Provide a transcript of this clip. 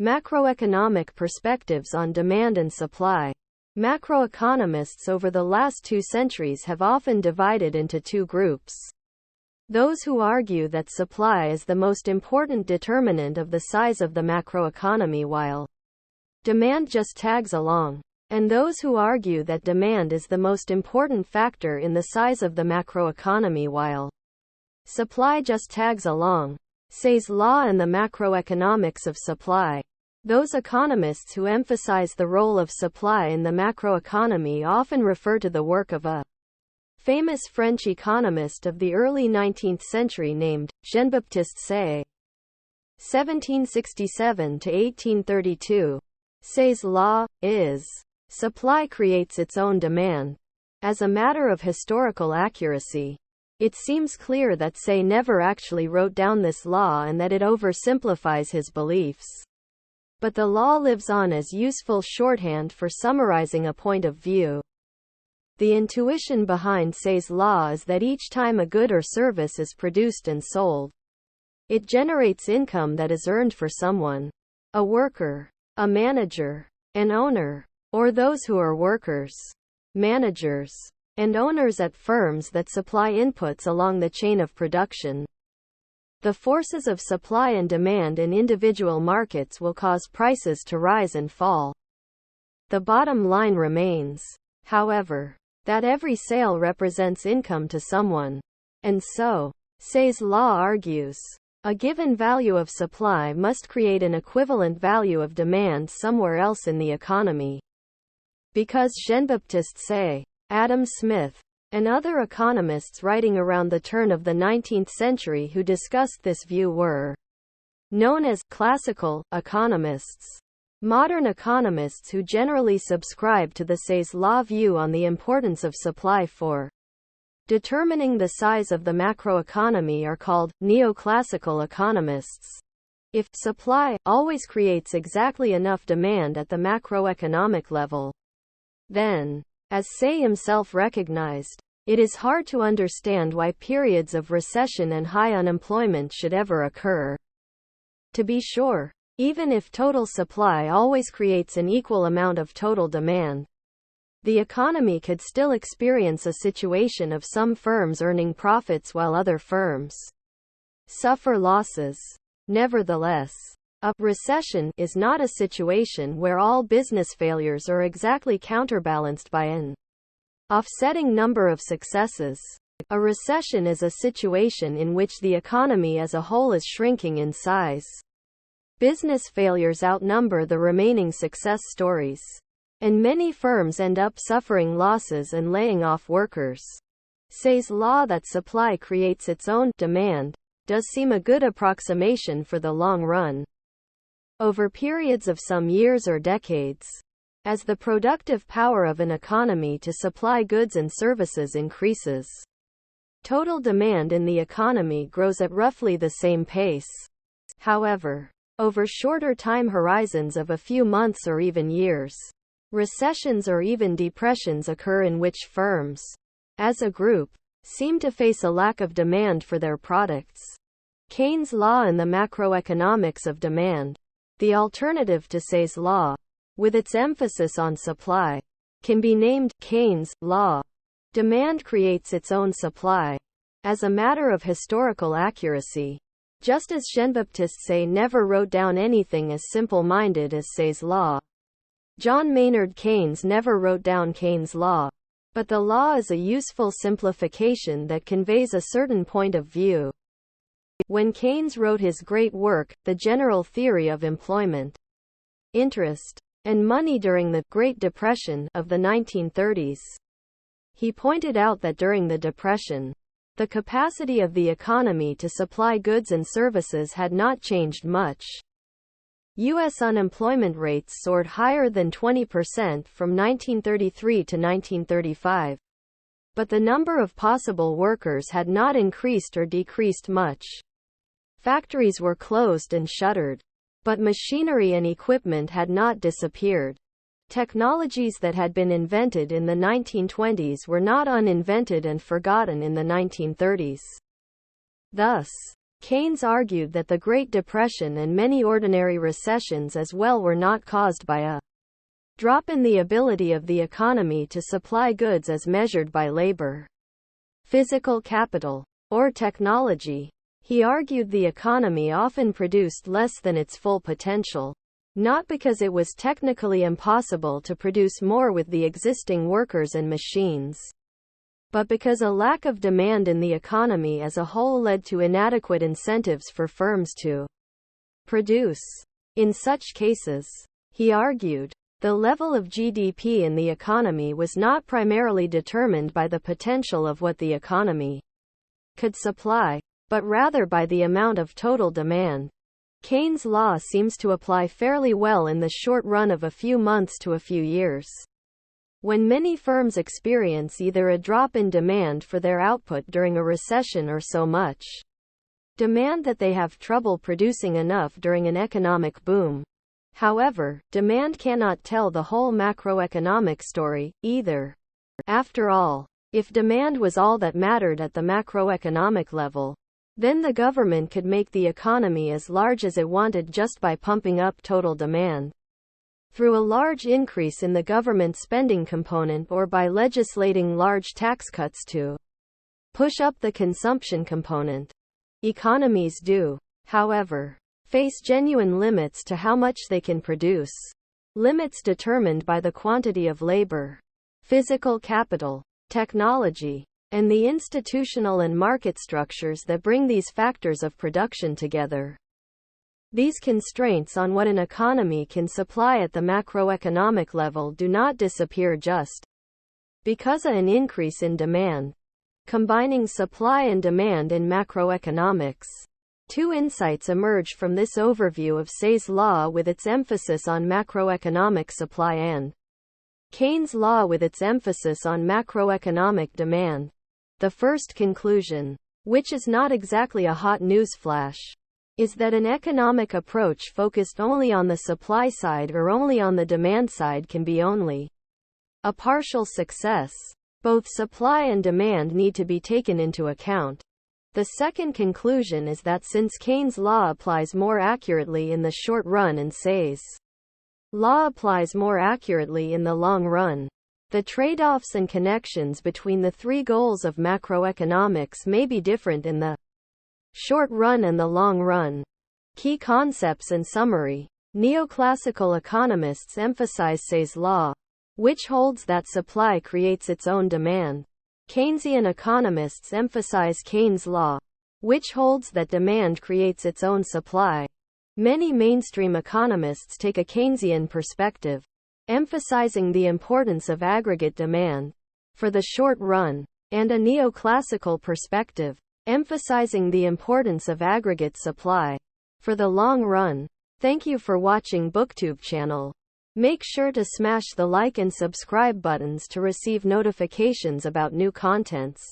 Macroeconomic perspectives on demand and supply. Macroeconomists over the last 2 centuries have often divided into 2 groups. Those who argue that supply is the most important determinant of the size of the macroeconomy while demand just tags along. And those who argue that demand is the most important factor in the size of the macroeconomy while supply just tags along. Say's law and the macroeconomics of supply. Those economists who emphasize the role of supply in the macroeconomy often refer to the work of a famous French economist of the early 19th century named Jean-Baptiste Say. 1767 to 1832. Say's law is supply creates its own demand. As a matter of historical accuracy, it seems clear that Say never actually wrote down this law and that it oversimplifies his beliefs. But the law lives on as useful shorthand for summarizing a point of view. The intuition behind Say's law is that each time a good or service is produced and sold, it generates income that is earned for someone. A worker, a manager, an owner, or those who are workers, managers, and owners at firms that supply inputs along the chain of production. The forces of supply and demand in individual markets will cause prices to rise and fall. The bottom line remains, however, that every sale represents income to someone. And so, Say's law argues, a given value of supply must create an equivalent value of demand somewhere else in the economy. Because Jean-Baptiste Say, Adam Smith, and other economists writing around the turn of the 19th century who discussed this view were known as classical economists. Modern economists who generally subscribe to the Say's law view on the importance of supply for determining the size of the macroeconomy are called neoclassical economists. If supply always creates exactly enough demand at the macroeconomic level, then, as Say himself recognized, it is hard to understand why periods of recession and high unemployment should ever occur. To be sure, even if total supply always creates an equal amount of total demand, the economy could still experience a situation of some firms earning profits while other firms suffer losses. Nevertheless, a recession is not a situation where all business failures are exactly counterbalanced by an offsetting number of successes. A recession is a situation in which the economy as a whole is shrinking in size. Business failures outnumber the remaining success stories, and many firms end up suffering losses and laying off workers. Say's law that supply creates its own demand does seem a good approximation for the long run. Over periods of some years or decades, as the productive power of an economy to supply goods and services increases, total demand in the economy grows at roughly the same pace. However, over shorter time horizons of a few months or even years, recessions or even depressions occur in which firms, as a group, seem to face a lack of demand for their products. Keynes' law and the macroeconomics of demand, the alternative to Say's law, with its emphasis on supply, can be named Keynes' law. Demand creates its own supply. As a matter of historical accuracy, just as Jean-Baptiste Say never wrote down anything as simple-minded as Say's law, John Maynard Keynes never wrote down Keynes' law. But the law is a useful simplification that conveys a certain point of view. When Keynes wrote his great work, The General Theory of Employment, Interest, and Money during the Great Depression of the 1930s, he pointed out that during the Depression, the capacity of the economy to supply goods and services had not changed much. U.S. unemployment rates soared higher than 20% from 1933 to 1935. But the number of possible workers had not increased or decreased much. Factories were closed and shuttered. But machinery and equipment had not disappeared. Technologies that had been invented in the 1920s were not uninvented and forgotten in the 1930s. Thus, Keynes argued that the Great Depression and many ordinary recessions as well were not caused by a drop in the ability of the economy to supply goods as measured by labor, physical capital, or technology. He argued the economy often produced less than its full potential, not because it was technically impossible to produce more with the existing workers and machines, but because a lack of demand in the economy as a whole led to inadequate incentives for firms to produce. In such cases, he argued, the level of GDP in the economy was not primarily determined by the potential of what the economy could supply, but rather by the amount of total demand. Keynes' law seems to apply fairly well in the short run of a few months to a few years, when many firms experience either a drop in demand for their output during a recession or so much demand that they have trouble producing enough during an economic boom. However, demand cannot tell the whole macroeconomic story, either. After all, if demand was all that mattered at the macroeconomic level, then the government could make the economy as large as it wanted just by pumping up total demand through a large increase in the government spending component or by legislating large tax cuts to push up the consumption component. Economies do, however, face genuine limits to how much they can produce, limits determined by the quantity of labor, physical capital, technology, and the institutional and market structures that bring these factors of production together. These constraints on what an economy can supply at the macroeconomic level do not disappear just because of an increase in demand. Combining supply and demand in macroeconomics. Two insights emerge from this overview of Say's law with its emphasis on macroeconomic supply and Keynes' law with its emphasis on macroeconomic demand. The first conclusion, which is not exactly a hot news flash, is that an economic approach focused only on the supply side or only on the demand side can be only a partial success. Both supply and demand need to be taken into account. The second conclusion is that since Keynes' law applies more accurately in the short run and Say's law applies more accurately in the long run, the trade-offs and connections between the three goals of macroeconomics may be different in the short run and the long run. Key concepts and summary. Neoclassical economists emphasize Say's law, which holds that supply creates its own demand. Keynesian economists emphasize Keynes' law, which holds that demand creates its own supply. Many mainstream economists take a Keynesian perspective, emphasizing the importance of aggregate demand for the short run, and a neoclassical perspective, emphasizing the importance of aggregate supply for the long run. Thank you for watching BookTube channel. Make sure to smash the like and subscribe buttons to receive notifications about new contents.